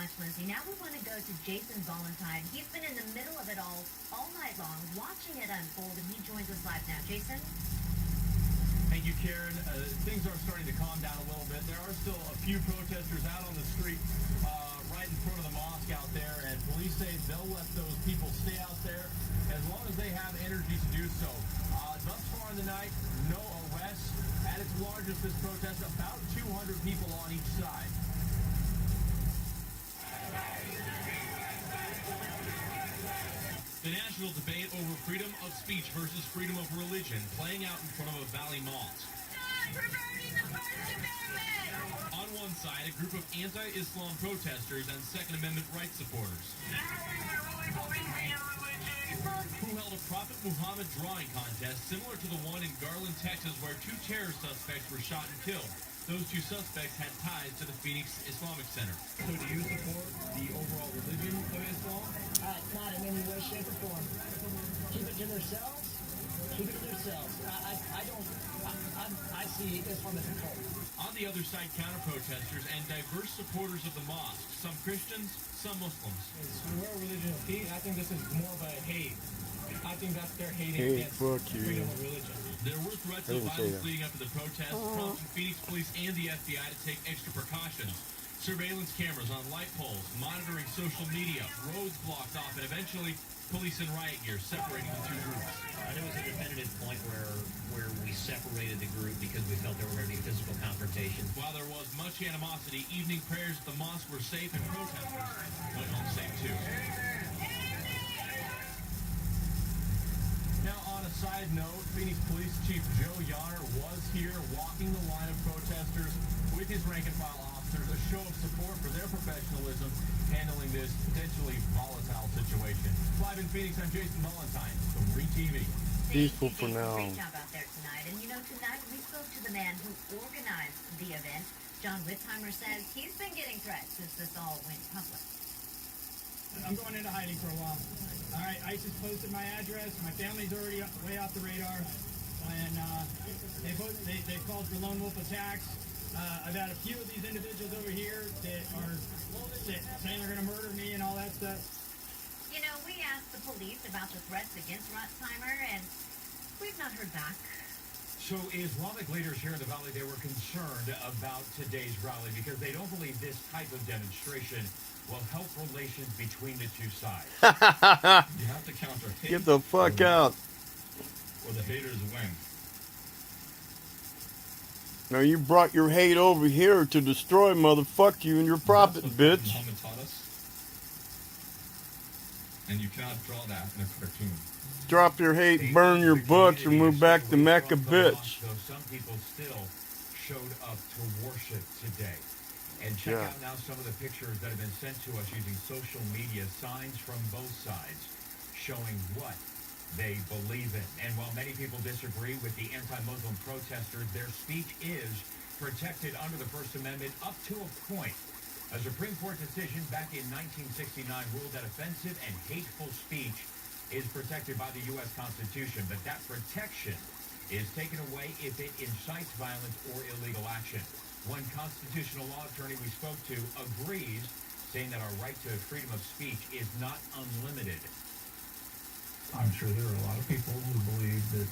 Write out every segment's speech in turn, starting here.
much, Lindsay. Now we want to go to Jason Valentine. He's been in the middle of it all night long, watching it unfold, and he joins us live now. Jason? Thank you, Karen. Things are starting to calm down a little bit. There are still a few protesters out on the street right in front of the mosque out there, and police say they'll let those people stay out there as long as they have energy to do so. Thus far in the night, no arrests. At its largest, this protest, about 200 people on each side. The national debate over freedom of speech versus freedom of religion playing out in front of a Valley mosque. Stop perverting the First Amendment! On one side, a group of anti-Islam protesters and Second Amendment rights supporters who held a Prophet Muhammad drawing contest similar to the one in Garland, Texas, where 2 terror suspects were shot and killed. Those 2 suspects had ties to the Phoenix Islamic Center. So do you support the overall religion of Islam? Not in any way, shape, or form. Keep it to themselves. Keep it to themselves. I see Islam as a cult. On the other side, counter-protesters and diverse supporters of the mosque. Some Christians, some Muslims. We're a religion of peace. I think this is more of a hate. I think that's their hating against freedom of religion. There were threats of violence leading up to the protest, prompting Phoenix police and the FBI to take extra precautions. Surveillance cameras on light poles, monitoring social media, roads blocked off, and eventually police in riot gear separating the 2 groups. There was a definitive point where we separated the group because we felt there were going to be physical confrontations. While there was much animosity, evening prayers at the mosque were safe and protesters went home safe too. Now, on a side note, Phoenix Police Chief Joe Yonner was here walking the line of protesters with his rank-and-file officers, a show of support for their professionalism handling this potentially volatile situation. Live in Phoenix, I'm Jason Valentine from ReTV. Peaceful for now. Great job out there tonight. And you know, tonight we spoke to the man who organized the event. John Wittheimer says he's been getting threats since this all went public. I'm going into hiding for a while. All right, ISIS posted my address. My family's already way off the radar. And they called for lone wolf attacks. I've had a few of these individuals over here that are saying they're going to murder me and all that stuff. You know, we asked the police about the threats against Wittheimer, and we've not heard back. So Islamic leaders here in the Valley, they were concerned about today's rally because they don't believe this type of demonstration will help relations between the 2 sides. You have to counter hate. Get the fuck out. Or the haters win. Now you brought your hate over here to destroy motherfuck you and your prophet, bitch. Muhammad taught us. And you cannot draw that in a cartoon. Drop your hate, burn your books, and move back to Mecca, bitch. Some people still showed up to worship today. And check out now some of the pictures that have been sent to us using social media, signs from both sides showing what they believe in. And while many people disagree with the anti-Muslim protesters, their speech is protected under the First Amendment up to a point. A Supreme Court decision back in 1969 ruled that offensive and hateful speech is protected by the U.S. Constitution, but that protection is taken away if it incites violence or illegal action. One constitutional law attorney we spoke to agrees, saying that our right to freedom of speech is not unlimited. I'm sure there are a lot of people who believe that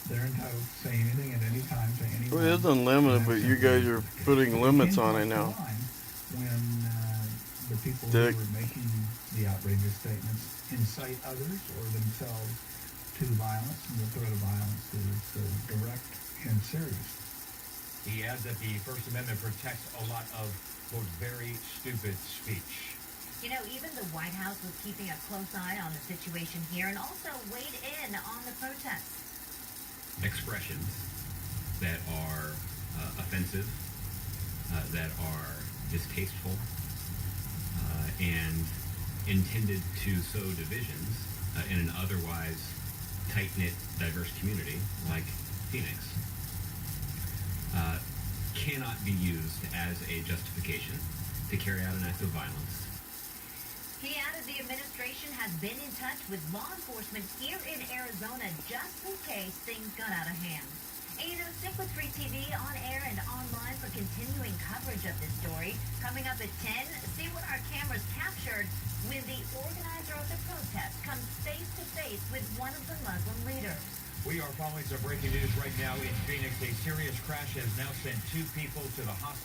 they're entitled to say anything at any time to anyone. Well, it is unlimited, but you guys are putting limits on it now. When the people who are making the outrageous statements incite others or themselves to violence, and the threat of violence is direct and serious. He adds that the First Amendment protects a lot of, quote, very stupid speech. You know, even the White House was keeping a close eye on the situation here and also weighed in on the protests. Expressions that are offensive, that are distasteful, and intended to sow divisions in an otherwise tight-knit, diverse community like Phoenix cannot be used as a justification to carry out an act of violence. He added the administration has been in touch with law enforcement here in Arizona just in case things got out of hand. And you know, stick with ReTV on air and online for continuing coverage of this story. Coming up at 10, see what our our cameras captured when the organizer of the protest comes face to face with one of the Muslim leaders. We are following some breaking news right now in Phoenix. A serious crash has now sent 2 people to the hospital.